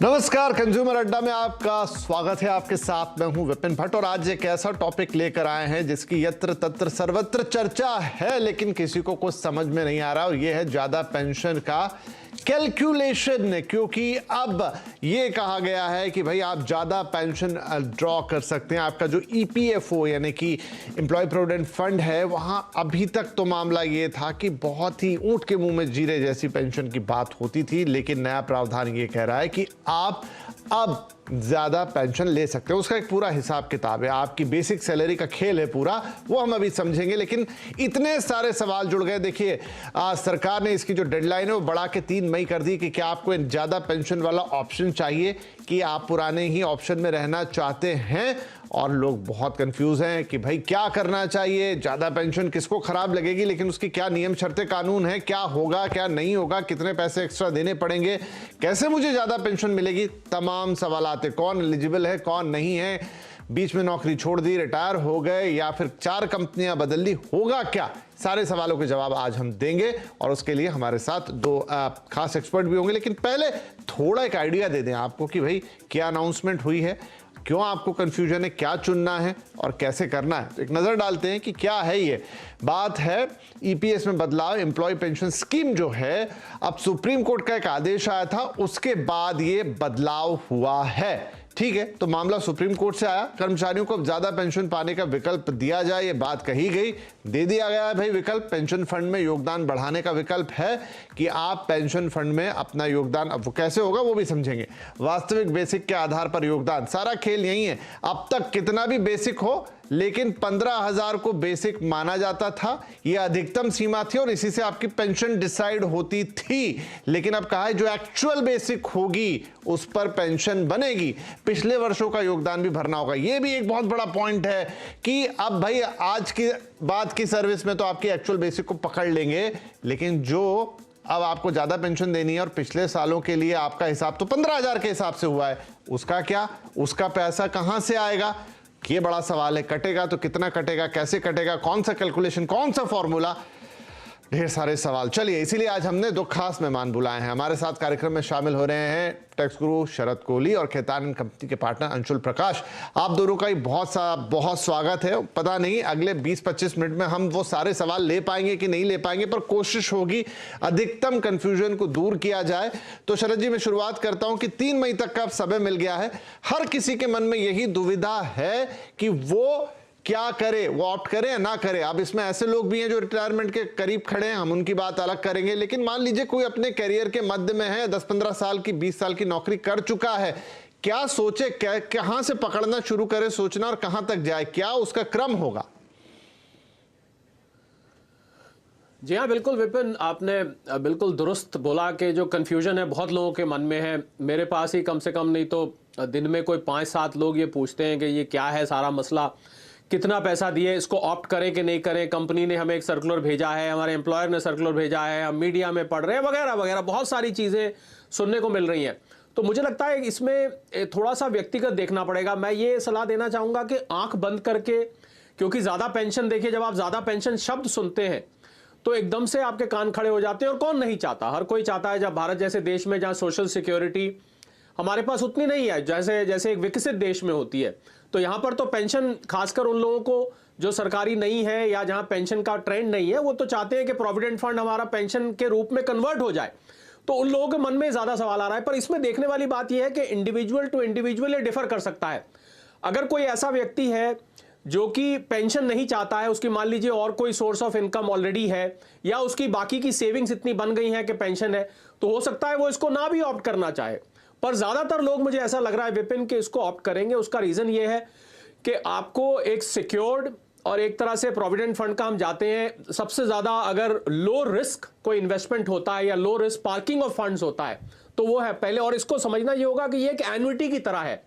नमस्कार, कंज्यूमर अड्डा में आपका स्वागत है। आपके साथ मैं हूं विपिन भट्ट और आज एक ऐसा टॉपिक लेकर आए हैं जिसकी यत्र तत्र सर्वत्र चर्चा है, लेकिन किसी को कुछ समझ में नहीं आ रहा और यह है ज्यादा पेंशन का कैलकुलेशन। क्योंकि अब यह कहा गया है कि भाई आप ज्यादा पेंशन ड्रॉ कर सकते हैं। आपका जो ईपीएफओ यानी कि एम्प्लॉय प्रोविडेंट फंड है, वहां अभी तक तो मामला यह था कि बहुत ही ऊंट के मुंह में जीरे जैसी पेंशन की बात होती थी, लेकिन नया प्रावधान यह कह रहा है कि आप अब ज्यादा पेंशन ले सकते हो। उसका एक पूरा हिसाब किताब है, आपकी बेसिक सैलरी का खेल है पूरा, वो हम अभी समझेंगे। लेकिन इतने सारे सवाल जुड़ गए। देखिए, सरकार ने इसकी जो डेडलाइन है वो बढ़ा के 3 मई कर दी कि क्या आपको ज्यादा पेंशन वाला ऑप्शन चाहिए कि आप पुराने ही ऑप्शन में रहना चाहते हैं। और लोग बहुत कंफ्यूज हैं कि भाई क्या करना चाहिए, ज्यादा पेंशन किसको खराब लगेगी, लेकिन उसकी क्या नियम शर्तें कानून है, क्या होगा क्या नहीं होगा, कितने पैसे एक्स्ट्रा देने पड़ेंगे, कैसे मुझे ज्यादा पेंशन मिलेगी, तमाम सवाल आते। कौन एलिजिबल है, कौन नहीं है, बीच में नौकरी छोड़ दी, रिटायर हो गए या फिर 4 कंपनियां बदल ली, होगा क्या। सारे सवालों के जवाब आज हम देंगे और उसके लिए हमारे साथ 2 खास एक्सपर्ट भी होंगे। लेकिन पहले थोड़ा एक आइडिया दे दें आपको कि भाई क्या अनाउंसमेंट हुई है, क्यों आपको कंफ्यूजन है, क्या चुनना है और कैसे करना है। तो एक नजर डालते हैं कि क्या है ये बात। है ईपीएस में बदलाव, एम्प्लॉय पेंशन स्कीम जो है, अब सुप्रीम कोर्ट का एक आदेश आया था, उसके बाद ये बदलाव हुआ है। ठीक है, तो मामला सुप्रीम कोर्ट से आया, कर्मचारियों को ज्यादा पेंशन पाने का विकल्प दिया जाए, ये बात कही गई, दे दिया गया है भाई विकल्प। पेंशन फंड में योगदान बढ़ाने का विकल्प है कि आप पेंशन फंड में अपना योगदान, अब वो कैसे होगा वो भी समझेंगे। वास्तविक बेसिक के आधार पर योगदान, सारा खेल यही है। अब तक कितना भी बेसिक हो, लेकिन 15,000 को बेसिक माना जाता था, यह अधिकतम सीमा थी और इसी से आपकी पेंशन डिसाइड होती थी। लेकिन अब कहा है जो एक्चुअल बेसिक होगी उस पर पेंशन बनेगी, पिछले वर्षों का योगदान भी भरना होगा। यह भी एक बहुत बड़ा पॉइंट है कि अब भाई आज की बाद की सर्विस में तो आपकी एक्चुअल बेसिक को पकड़ लेंगे, लेकिन जो अब आपको ज्यादा पेंशन देनी है और पिछले सालों के लिए आपका हिसाब तो 15,000 के हिसाब से हुआ है, उसका क्या, उसका पैसा कहां से आएगा, ये बड़ा सवाल है। कटेगा तो कितना कटेगा, कैसे कटेगा, कौन सा कैलकुलेशन, कौन सा फॉर्मूला, ढेर सारे सवाल। चलिए, इसीलिए आज हमने 2 खास मेहमान बुलाए हैं। हमारे साथ कार्यक्रम में शामिल हो रहे हैं टैक्स गुरु शरद कोहली और खैतान कंपनी के पार्टनर अंशुल प्रकाश। आप दोनों का ही बहुत स्वागत है। पता नहीं अगले 20-25 मिनट में हम वो सारे सवाल ले पाएंगे कि नहीं ले पाएंगे, पर कोशिश होगी अधिकतम कंफ्यूजन को दूर किया जाए। तो शरद जी, मैं शुरुआत करता हूं कि 3 मई तक का समय मिल गया है, हर किसी के मन में यही दुविधा है कि वो क्या करे, वो ऑप्ट करे या ना करे। अब इसमें ऐसे लोग भी हैं जो रिटायरमेंट के करीब खड़े हैं, हम उनकी बात अलग करेंगे। लेकिन मान लीजिए कोई अपने करियर के मध्य में है, 10-15 साल की, 20 साल की नौकरी कर चुका है, क्या सोचे, कहां से पकड़ना शुरू करे सोचना और कहां तक जाए, क्या उसका क्रम होगा। जी हाँ, बिल्कुल विपिन, आपने बिल्कुल दुरुस्त बोला कि जो कन्फ्यूजन है बहुत लोगों के मन में है। मेरे पास ही कम से कम नहीं तो दिन में कोई 5-7 लोग ये पूछते हैं कि ये क्या है सारा मसला, कितना पैसा दिए, इसको ऑप्ट करें कि नहीं करें, कंपनी ने हमें एक सर्कुलर भेजा है, हमारे एम्प्लॉयर ने सर्कुलर भेजा है, हम मीडिया में पढ़ रहे हैं, वगैरह वगैरह बहुत सारी चीज़ें सुनने को मिल रही हैं। तो मुझे लगता है इसमें थोड़ा सा व्यक्तिगत देखना पड़ेगा। मैं ये सलाह देना चाहूँगा कि आंख बंद करके, क्योंकि ज़्यादा पेंशन, देखिए जब आप ज़्यादा पेंशन शब्द सुनते हैं तो एकदम से आपके कान खड़े हो जाते हैं। और कौन नहीं चाहता, हर कोई चाहता है। जब भारत जैसे देश में जहाँ सोशल सिक्योरिटी हमारे पास उतनी नहीं है जैसे एक विकसित देश में होती है, तो यहाँ पर तो पेंशन, खासकर उन लोगों को जो सरकारी नहीं है या जहाँ पेंशन का ट्रेंड नहीं है, वो तो चाहते हैं कि प्रोविडेंट फंड हमारा पेंशन के रूप में कन्वर्ट हो जाए। तो उन लोगों के मन में ज़्यादा सवाल आ रहा है। पर इसमें देखने वाली बात यह है कि इंडिविजुअल टू इंडिविजुअल ये डिफर कर सकता है। अगर कोई ऐसा व्यक्ति है जो कि पेंशन नहीं चाहता है, उसकी मान लीजिए और कोई सोर्स ऑफ इनकम ऑलरेडी है, या उसकी बाकी की सेविंग्स इतनी बन गई हैं कि पेंशन है, तो हो सकता है वो इसको ना भी ऑप्ट करना चाहे। पर ज्यादातर लोग, मुझे ऐसा लग रहा है विपिन, कि इसको ऑप्ट करेंगे। उसका रीजन ये है कि आपको एक सिक्योर्ड और एक तरह से प्रोविडेंट फंड का हम जाते हैं, सबसे ज्यादा अगर लो रिस्क कोई इन्वेस्टमेंट होता है या low risk parking of funds होता है तो वो है पहले। और इसको समझना ये होगा कि ये एक एन्युटी की तरह है,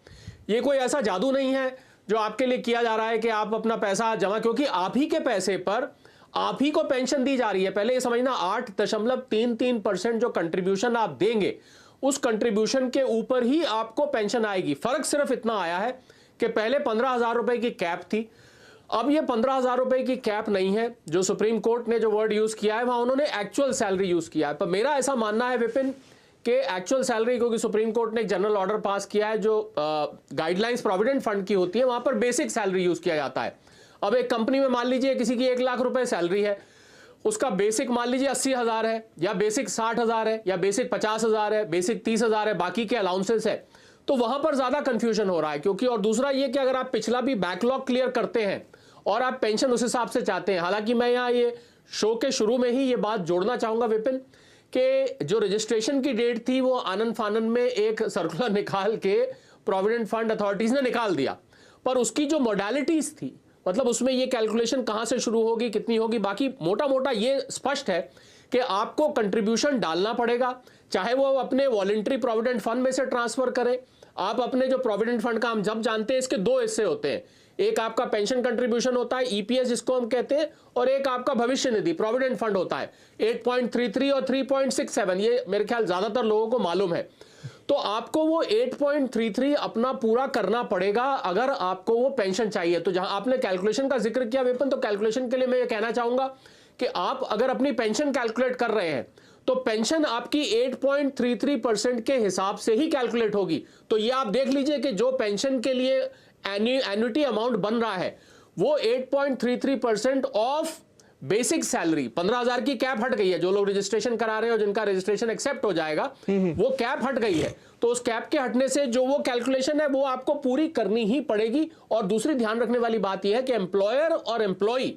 ये कोई ऐसा जादू नहीं है जो आपके लिए किया जा रहा है कि आप अपना पैसा जमा, क्योंकि आप ही के पैसे पर आप ही को पेंशन दी जा रही है। पहले ये समझना, 8.33% जो कंट्रीब्यूशन आप देंगे, उस कंट्रीब्यूशन के ऊपर ही आपको पेंशन आएगी। फर्क सिर्फ इतना आया है कि पहले 15,000 रुपए की कैप थी, अब ये 15,000 रुपए की कैप नहीं है। जो सुप्रीम कोर्ट ने जो वर्ड यूज किया है वहां उन्होंने एक्चुअल सैलरी यूज किया है। पर मेरा ऐसा मानना है विपिन कि एक्चुअल सैलरी, क्योंकि सुप्रीम कोर्ट ने एक जनरल ऑर्डर पास किया है जो गाइडलाइंस प्रोविडेंट फंड की होती है, वहां पर बेसिक सैलरी यूज किया जाता है। अब एक कंपनी में मान लीजिए किसी की 1 लाख रुपए सैलरी है, उसका बेसिक मान लीजिए 80,000 है, या बेसिक 60,000 है, या बेसिक 50,000 है, बेसिक 30,000 है, बाकी के अलाउंसेस है, तो वहां पर ज्यादा कंफ्यूजन हो रहा है। क्योंकि और दूसरा ये कि अगर आप पिछला भी बैकलॉग क्लियर करते हैं और आप पेंशन उस हिसाब से चाहते हैं, हालांकि मैं यहाँ ये शो के शुरू में ही ये बात जोड़ना चाहूंगा विपिन कि जो रजिस्ट्रेशन की डेट थी वो आनन फानन में एक सर्कुलर निकाल के प्रोविडेंट फंड अथॉरिटीज ने निकाल दिया, पर उसकी जो मोडालिटीज थी, मतलब उसमें ये कैलकुलेशन कहां से शुरू होगी, कितनी होगी, बाकी मोटा मोटा ये स्पष्ट है कि आपको कंट्रीब्यूशन डालना पड़ेगा, चाहे वो अपने वॉलंटरी प्रोविडेंट फंड में से ट्रांसफर करें। आप अपने जो प्रोविडेंट फंड का हम जब जानते हैं इसके 2 हिस्से होते हैं, एक आपका पेंशन कंट्रीब्यूशन होता है ईपीएस जिसको हम कहते हैं, और एक आपका भविष्य निधि प्रोविडेंट फंड होता है 8.33 और 3.67, ये मेरे ख्याल ज्यादातर लोगों को मालूम है। तो आपको वो 8.33 अपना पूरा करना पड़ेगा अगर आपको वो पेंशन चाहिए। तो जहां आपने कैलकुलेशन का जिक्र किया विपिन, तो कैलकुलेशन के लिए मैं ये कहना चाहूंगा कि आप अगर अपनी पेंशन कैलकुलेट कर रहे हैं तो पेंशन आपकी 8.33% के हिसाब से ही कैलकुलेट होगी। तो ये आप देख लीजिए कि जो पेंशन के लिए एन्युटी अमाउंट बन रहा है वो 8.33% ऑफ बेसिक सैलरी, 15,000 की कैप हट गई है। जो लोग रजिस्ट्रेशन करा रहे हैं और जिनका रजिस्ट्रेशन एक्सेप्ट हो जाएगा वो कैप हट गई है, तो उस कैप के हटने से जो वो कैलकुलेशन है वो आपको पूरी करनी ही पड़ेगी। और दूसरी ध्यान रखने वाली बात यह है कि एम्प्लॉयर और एम्प्लॉई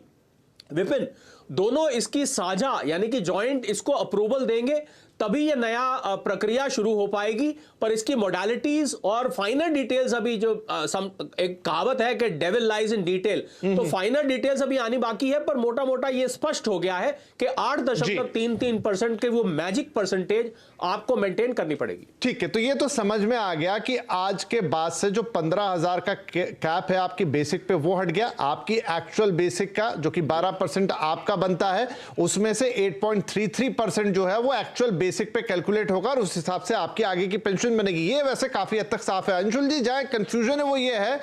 विपिन दोनों इसकी साझा यानी कि जॉइंट इसको अप्रूवल देंगे, तभी ये नया प्रक्रिया शुरू हो पाएगी। पर इसकी मोडालिटीज और फाइनल डिटेल्स अभी जो एक कहावत है कि डेविल लाइज इन डिटेल, तो फाइनल डिटेल्स अभी आनी बाकी है। पर मोटा मोटा ये स्पष्ट हो गया है कि 8.33% के वो मैजिक परसेंटेज आपको मेंटेन करनी पड़ेगी। ठीक है, तो ये तो समझ में आ गया कि आज के बाद से जो 15,000 का कैप है आपकी बेसिक पे वो हट गया, आपकी एक्चुअल बेसिक का जो कि 12% आपका बनता है उसमें से 8.33% जो है वो एक्चुअल बेसिक पे कैलकुलेट होगा और उस हिसाब से आपकी आगे की पेंशन बनेगी। ये वैसे काफी हद तक साफ है। अंशुल जी, जहां कंफ्यूजन है वो ये है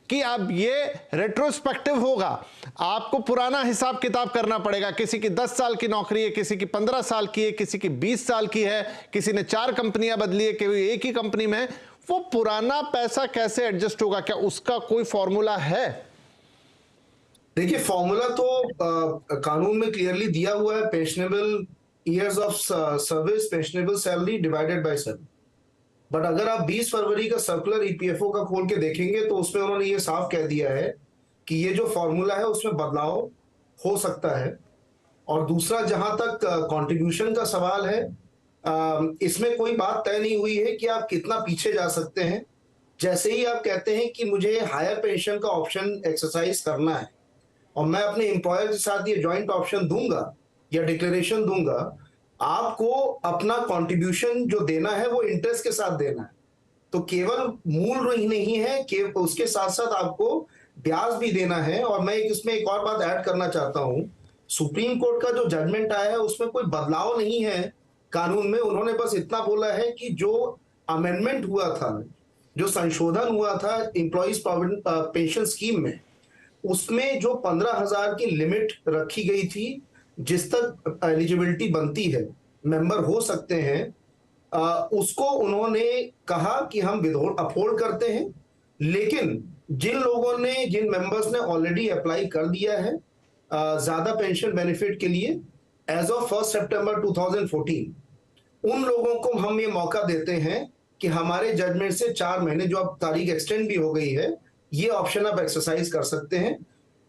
कि अब ये रेट्रोस्पेक्टिव होगा, आपको पुराना हिसाब किताब करना पड़ेगा। किसी की 10 साल की नौकरी है, किसी की 15 साल की है, किसी की 20 साल की है, किसी ने 4 कंपनियां बदली है, कोई एक ही कंपनी में है। वो पुराना पैसा कैसे एडजस्ट होगा, क्या उसका कोई फॉर्मूला है? देखिए, फॉर्मूला तो कानून में क्लियरली दिया हुआ है, pensionable years of service, pensionable salary divided by 7। But अगर आप 20 फरवरी का सर्कुलर ईपीएफओ का खोल के देखेंगे तो उसमें उन्होंने ये साफ कह दिया है कि ये जो फॉर्मूला है उसमें बदलाव हो सकता है। और दूसरा, जहां तक कंट्रीब्यूशन का सवाल है, इसमें कोई बात तय नहीं हुई है कि आप कितना पीछे जा सकते हैं। जैसे ही आप कहते हैं कि मुझे हायर पेंशन का ऑप्शन एक्सरसाइज करना है और मैं अपने एम्प्लॉयर के साथ ये जॉइंट ऑप्शन दूंगा या डिक्लेरेशन दूंगा, आपको अपना कंट्रीब्यूशन जो देना है वो इंटरेस्ट के साथ देना है। तो केवल मूल ही नहीं है कि उसके साथ साथ आपको ब्याज भी देना है। और मैं इसमें एक और बात ऐड करना चाहता हूं, सुप्रीम कोर्ट का जो जजमेंट आया है उसमें कोई बदलाव नहीं है कानून में। उन्होंने बस इतना बोला है कि जो अमेंडमेंट हुआ था, जो संशोधन हुआ था एम्प्लॉइज प्रोविडेंट पेंशन स्कीम में, उसमें जो 15,000 की लिमिट रखी गई थी जिस तक एलिजिबिलिटी बनती है, मेंबर हो सकते हैं, उसको उन्होंने कहा कि हम अपहोल्ड करते हैं। लेकिन जिन लोगों ने, जिन मेंबर्स ने ऑलरेडी अप्लाई कर दिया है ज्यादा पेंशन बेनिफिट के लिए एज ऑफ 1 सितंबर 2014, उन लोगों को हम ये मौका देते हैं कि हमारे जजमेंट से 4 महीने, जो अब तारीख एक्सटेंड भी हो गई है, ये ऑप्शन आप एक्सरसाइज कर सकते हैं।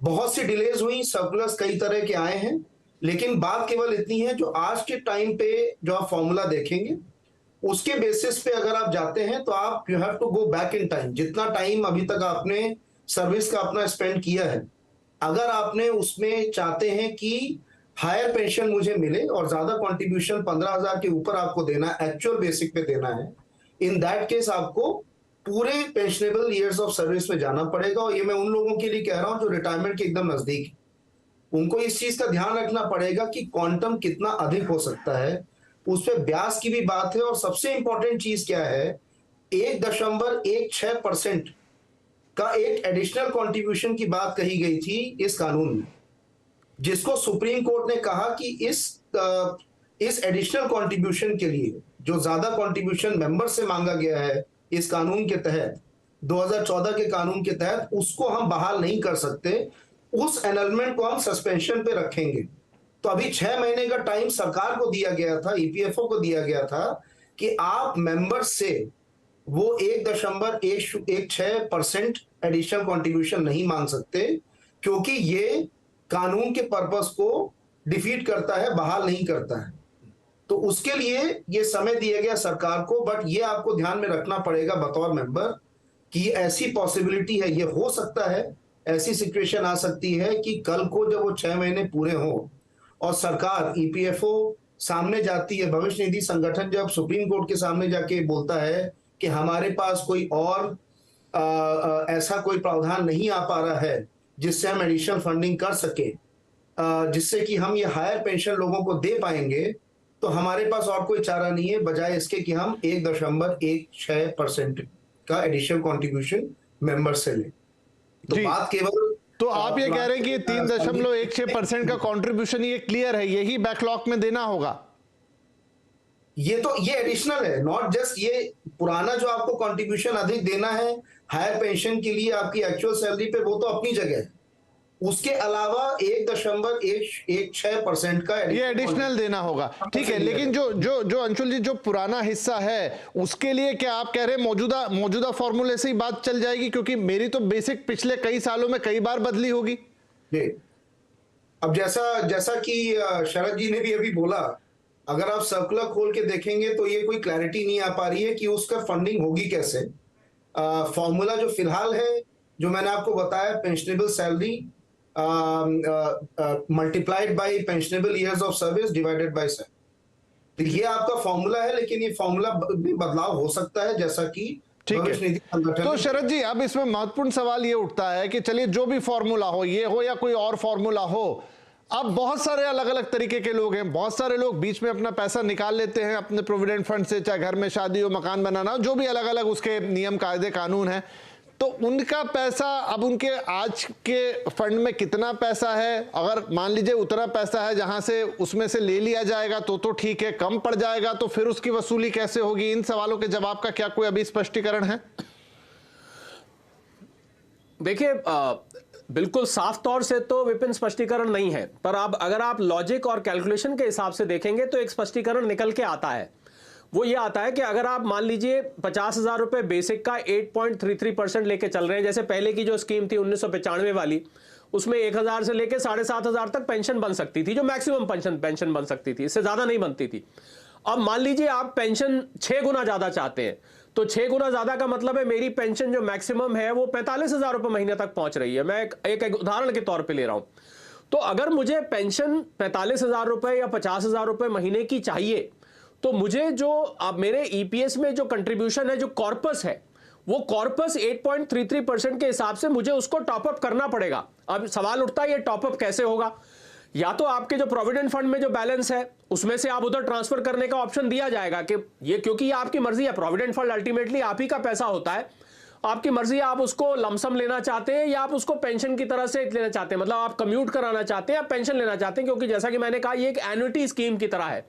बहुत सी डिलेज हुई, सर्कुलर्स कई तरह के आए हैं, लेकिन बात केवल इतनी है, जो आज के टाइम पे जो आप फॉर्मूला देखेंगे उसके बेसिस पे अगर आप जाते हैं तो आप you have to go back in time. जितना टाइम अभी तक आपने सर्विस का अपना स्पेंड किया है, अगर आपने उसमें चाहते हैं कि हायर पेंशन मुझे मिले और ज्यादा कंट्रीब्यूशन 15,000 के ऊपर आपको देना, एक्चुअल बेसिक पे देना है, इन दैट केस आपको पूरे पेंशनेबल ईयर्स ऑफ सर्विस में जाना पड़ेगा। और ये मैं उन लोगों के लिए कह रहा हूं जो रिटायरमेंट के एकदम नजदीक है, उनको इस चीज का ध्यान रखना पड़ेगा कि क्वांटम कितना अधिक हो सकता है, उस पर ब्याज की भी बात है। और सबसे इंपॉर्टेंट चीज क्या है, 1.16% का एक एडिशनल कंट्रीब्यूशन की बात कही गई थी इस कानून में, जिसको सुप्रीम कोर्ट ने कहा कि इस एडिशनल कंट्रीब्यूशन के लिए जो ज्यादा कंट्रीब्यूशन मेंबर से मांगा गया है इस कानून के तहत, 2014 के कानून के तहत, उसको हम बहाल नहीं कर सकते। उस एनलमेंट को हम सस्पेंशन पे रखेंगे। तो अभी 6 महीने का टाइम सरकार को दिया गया था, ईपीएफओ को दिया गया था कि आप मेंबर से वो 1.16% एडिशनल कंट्रीब्यूशन नहीं मांग सकते, क्योंकि ये कानून के पर्पस को डिफीट करता है, बहाल नहीं करता है। तो उसके लिए ये समय दिया गया सरकार को, बट ये आपको ध्यान में रखना पड़ेगा बतौर मेंबर कि ऐसी पॉसिबिलिटी है, ये हो सकता है, ऐसी सिचुएशन आ सकती है कि कल को जब वो 6 महीने पूरे हों और सरकार, ईपीएफओ सामने जाती है, भविष्य निधि संगठन जब सुप्रीम कोर्ट के सामने जाके बोलता है कि हमारे पास कोई और ऐसा कोई प्रावधान नहीं आ पा रहा है जिससे हम एडिशनल फंडिंग कर सके, जिससे कि हम ये हायर पेंशन लोगों को दे पाएंगे, तो हमारे पास और कोई चारा नहीं है बजाय इसके कि हम 1.16% का एडिशनल कंट्रीब्यूशन मेंबर से लें। तो बात केवल, तो आप ये कह रहे हैं कि 3.16% का कंट्रीब्यूशन ये क्लियर है, यही बैकलॉग में देना होगा? ये एडिशनल है, नॉट जस्ट ये पुराना जो आपको कंट्रीब्यूशन अधिक देना है हायर पेंशन के लिए आपकी एक्चुअल सैलरी पे, वो तो अपनी जगह है। उसके अलावा 1.16% का ये एडिशनल देना होगा, ठीक है। लेकिन जो अंशुल जी, जो पुराना हिस्सा है उसके लिए क्या आप कह रहे हैं मौजूदा फॉर्मूले से ही बात चल जाएगी? क्योंकि मेरी तो बेसिक पिछले कई सालों में कई बार बदली होगी। अब जैसा कि शरद जी ने भी अभी बोला, अगर आप सर्कुलर खोल के देखेंगे तो ये कोई क्लैरिटी नहीं आ पा रही है कि उसका फंडिंग होगी कैसे। फॉर्मूला जो फिलहाल है, जो मैंने आपको बताया, pensionable salary multiplied by pensionable years of service divided by 7, तो ये आपका फॉर्मूला है। लेकिन ये फॉर्मूला में बदलाव हो सकता है, जैसा कि ठीक है। तो शरद जी, अब इसमें महत्वपूर्ण सवाल ये उठता है कि चलिए जो भी फॉर्मूला हो, ये हो या कोई और फॉर्मूला हो, अब बहुत सारे अलग अलग तरीके के लोग हैं। बहुत सारे लोग बीच में अपना पैसा निकाल लेते हैं अपने प्रोविडेंट फंड से, चाहे घर में शादी हो, मकान बनाना हो, जो भी अलग अलग उसके नियम कायदे कानून हैं। तो उनका पैसा, अब उनके आज के फंड में कितना पैसा है? अगर मान लीजिए उतना पैसा है जहां से उसमें से ले लिया जाएगा तो ठीक है, कम पड़ जाएगा तो फिर उसकी वसूली कैसे होगी? इन सवालों के जवाब का क्या कोई अभी स्पष्टीकरण है? देखिए, बिल्कुल साफ तौर से तो विपिन स्पष्टीकरण नहीं है, पर अगर आप लॉजिक और कैलकुलेशन के हिसाब से देखेंगे तो एक स्पष्टीकरण निकल के आता है। वो ये आता है कि अगर आप मान लीजिए 50,000 रुपए बेसिक का 8.33% लेके चल रहे हैं, जैसे पहले की जो स्कीम थी 1995 वाली, उसमें 1,000 से लेके 7,500 तक पेंशन बन सकती थी, जो मैक्सिमम पेंशन बन सकती थी, इससे ज्यादा नहीं बनती थी। अब मान लीजिए आप पेंशन 6 गुना ज्यादा चाहते हैं, तो 6 गुना ज्यादा का मतलब है मेरी पेंशन जो मैक्सिमम है वो 45,000 रुपए महीने तक पहुंच रही है। मैं एक उदाहरण के तौर पे ले रहा हूं। तो अगर मुझे पेंशन 45,000 रुपए या 50,000 रुपए महीने की चाहिए, तो मुझे जो अब मेरे ईपीएस में जो कंट्रीब्यूशन है, जो कॉर्पस है, वो कॉर्पस 8.33% के हिसाब से मुझे उसको टॉपअप करना पड़ेगा। अब सवाल उठता है ये टॉपअप कैसे होगा? या तो आपके जो प्रोविडेंट फंड में जो बैलेंस है उसमें से आप उधर ट्रांसफर करने का ऑप्शन दिया जाएगा कि ये, क्योंकि ये आपकी मर्जी है, प्रोविडेंट फंड अल्टीमेटली आप ही का पैसा होता है, आपकी मर्जी है, आप उसको लमसम लेना चाहते हैं या आप उसको पेंशन की तरह से लेना चाहते हैं, मतलब आप कम्यूट कराना चाहते हैं या पेंशन लेना चाहते हैं, क्योंकि जैसा कि मैंने कहा ये एक एन्युटी स्कीम की तरह है।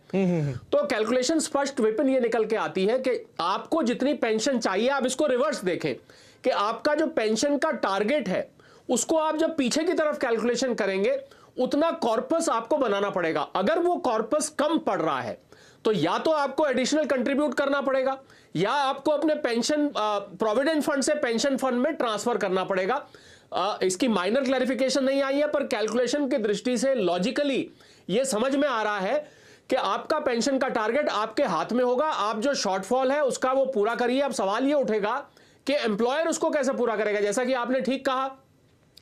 तो कैलकुलेशन स्पष्ट विपिन ये निकल के आती है कि आपको जितनी पेंशन चाहिए, आप इसको रिवर्स देखें कि आपका जो पेंशन का टारगेट है उसको आप जब पीछे की तरफ कैलकुलेशन करेंगे उतना कॉर्पस आपको बनाना पड़ेगा। अगर वो कॉर्पस कम पड़ रहा है तो या तो आपको एडिशनल कंट्रीब्यूट करना पड़ेगा या आपको अपने पेंशन प्रोविडेंट फंड से पेंशन फंड में ट्रांसफर करना पड़ेगा। इसकी माइनर क्लैरिफिकेशन नहीं आई है, पर कैलकुलेशन की दृष्टि से लॉजिकली ये समझ में आ रहा है कि आपका पेंशन का टारगेट आपके हाथ में होगा, आप जो शॉर्टफॉल है उसका वो पूरा करिए। अब सवाल ये उठेगा कि एम्प्लॉयर उसको कैसे पूरा करेगा? जैसा कि आपने ठीक कहा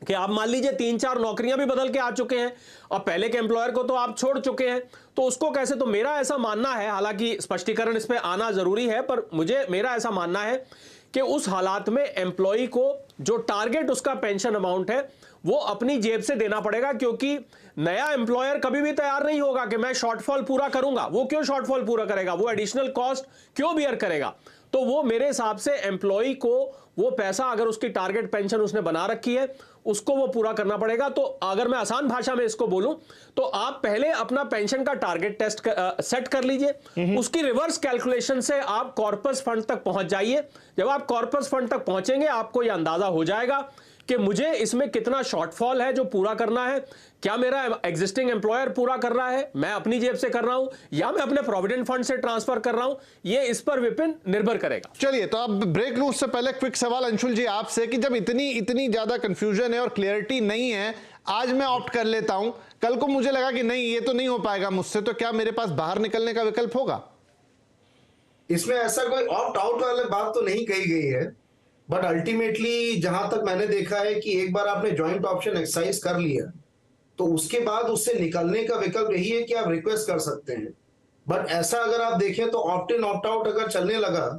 कि आप मान लीजिए 3-4 नौकरियां भी बदल के आ चुके हैं और पहले के एम्प्लॉयर को तो आप छोड़ चुके हैं, तो उसको कैसे? तो मेरा ऐसा मानना है, हालांकि स्पष्टीकरण इस पे आना जरूरी है, पर मेरा ऐसा मानना है कि उस हालात में एम्प्लॉय को जो टारगेट उसका पेंशन अमाउंट है वो अपनी जेब से देना पड़ेगा, क्योंकि नया एम्प्लॉयर कभी भी तैयार नहीं होगा कि मैं शॉर्टफॉल पूरा करूंगा। वो क्यों शॉर्टफॉल पूरा करेगा, वो एडिशनल कॉस्ट क्यों बियर करेगा? तो वो मेरे हिसाब से एम्प्लॉय को वो पैसा, अगर उसकी टारगेट पेंशन उसने बना रखी है, उसको वो पूरा करना पड़ेगा। तो अगर मैं आसान भाषा में इसको बोलूं तो आप पहले अपना पेंशन का टारगेट सेट कर लीजिए, उसकी रिवर्स कैलकुलेशन से आप कॉर्पस फंड तक पहुंच जाइए। जब आप कॉर्पस फंड तक पहुंचेंगे आपको यह अंदाजा हो जाएगा कि मुझे इसमें कितना शॉर्टफॉल है जो पूरा करना है। क्या मेरा एग्जिस्टिंग एम्प्लॉयर पूरा कर रहा है, मैं अपनी जेब से कर रहा हूं, या मैं अपने प्रोविडेंट फंड से ट्रांसफर कर रहा हूं, ये इस पर विपिन निर्भर करेगा। चलिए, तो अब ब्रेक लूं उससे पहले क्विक सवाल अंशुल जी आपसे कि जब इतनी ज्यादा कंफ्यूजन है और क्लियरिटी नहीं है, आज मैं ऑप्ट कर लेता हूं, कल को मुझे लगा कि नहीं ये तो नहीं हो पाएगा मुझसे, तो क्या मेरे पास बाहर निकलने का विकल्प होगा? इसमें ऐसा कोई ऑप्ट आउट वाली बात तो नहीं कही गई है, बट अल्टीमेटली जहां तक मैंने देखा है कि एक बार आपने जॉइंट ऑप्शन एक्सरसाइज कर लिया तो उसके बाद उससे निकलने का विकल्प यही है कि आप रिक्वेस्ट कर सकते हैं। बट ऐसा अगर आप देखें तो ऑप्ट इन ऑप्ट आउट अगर चलने लगा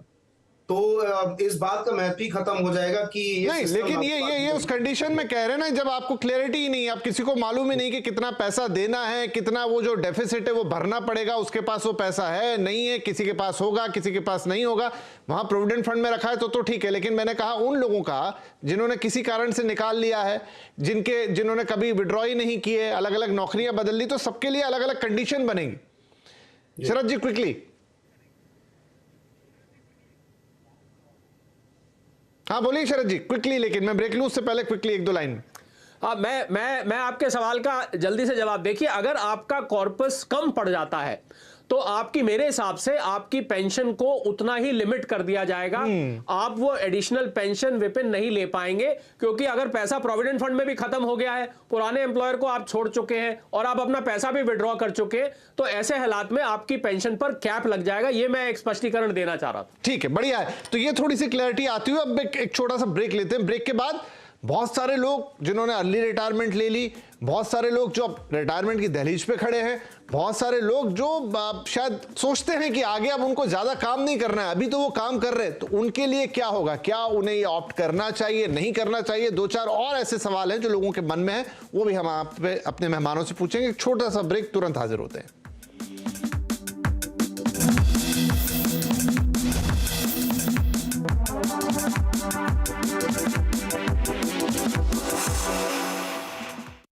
तो इस बात का महत्व ही खत्म हो जाएगा कि नहीं, लेकिन ये उस कंडीशन में कह रहे हैं ना जब आपको क्लैरिटी ही नहीं, आप किसी को मालूम ही नहीं कि कितना पैसा देना है, कितना वो जो डेफिसिट है वो भरना पड़ेगा, उसके पास वो पैसा है नहीं है, किसी के पास होगा किसी के पास नहीं होगा। वहां प्रोविडेंट फंड में रखा है तो ठीक है, लेकिन मैंने कहा उन लोगों का जिन्होंने किसी कारण से निकाल लिया है, जिन्होंने कभी विड्रॉ ही नहीं किए, अलग अलग नौकरियां बदल ली, तो सबके लिए अलग अलग कंडीशन बनेगी। शरद जी क्विकली। हाँ बोलिए शरद जी क्विकली, लेकिन मैं ब्रेक लूं उससे पहले क्विकली एक दो लाइन। हाँ, मैं आपके सवाल का जल्दी से जवाब। देखिए, अगर आपका कॉर्पस कम पड़ जाता है तो आपकी, मेरे हिसाब से आपकी पेंशन को उतना ही लिमिट कर दिया जाएगा। आप वो एडिशनल पेंशन विपिन नहीं ले पाएंगे, क्योंकि अगर पैसा प्रोविडेंट फंड में भी खत्म हो गया है, पुराने एम्प्लॉयर को आप छोड़ चुके हैं और आप अपना पैसा भी विड्रॉ कर चुके हैं, तो ऐसे हालात में आपकी पेंशन पर कैप लग जाएगा। ये मैं एक स्पष्टीकरण देना चाह रहा था। ठीक है, बढ़िया है। तो ये थोड़ी सी क्लैरिटी आती हुई अब एक छोटा सा ब्रेक लेते हैं। ब्रेक के बाद बहुत सारे लोग जिन्होंने अर्ली रिटायरमेंट ले ली, बहुत सारे लोग जो अब रिटायरमेंट की दहलीज पे खड़े हैं, बहुत सारे लोग जो शायद सोचते हैं कि आगे अब उनको ज्यादा काम नहीं करना है, अभी तो वो काम कर रहे हैं, तो उनके लिए क्या होगा, क्या उन्हें ये ऑप्ट करना चाहिए नहीं करना चाहिए? दो चार और ऐसे सवाल हैं जो लोगों के मन में है, वो भी हम आप अपने मेहमानों से पूछेंगे। छोटा सा ब्रेक, तुरंत हाजिर होते हैं।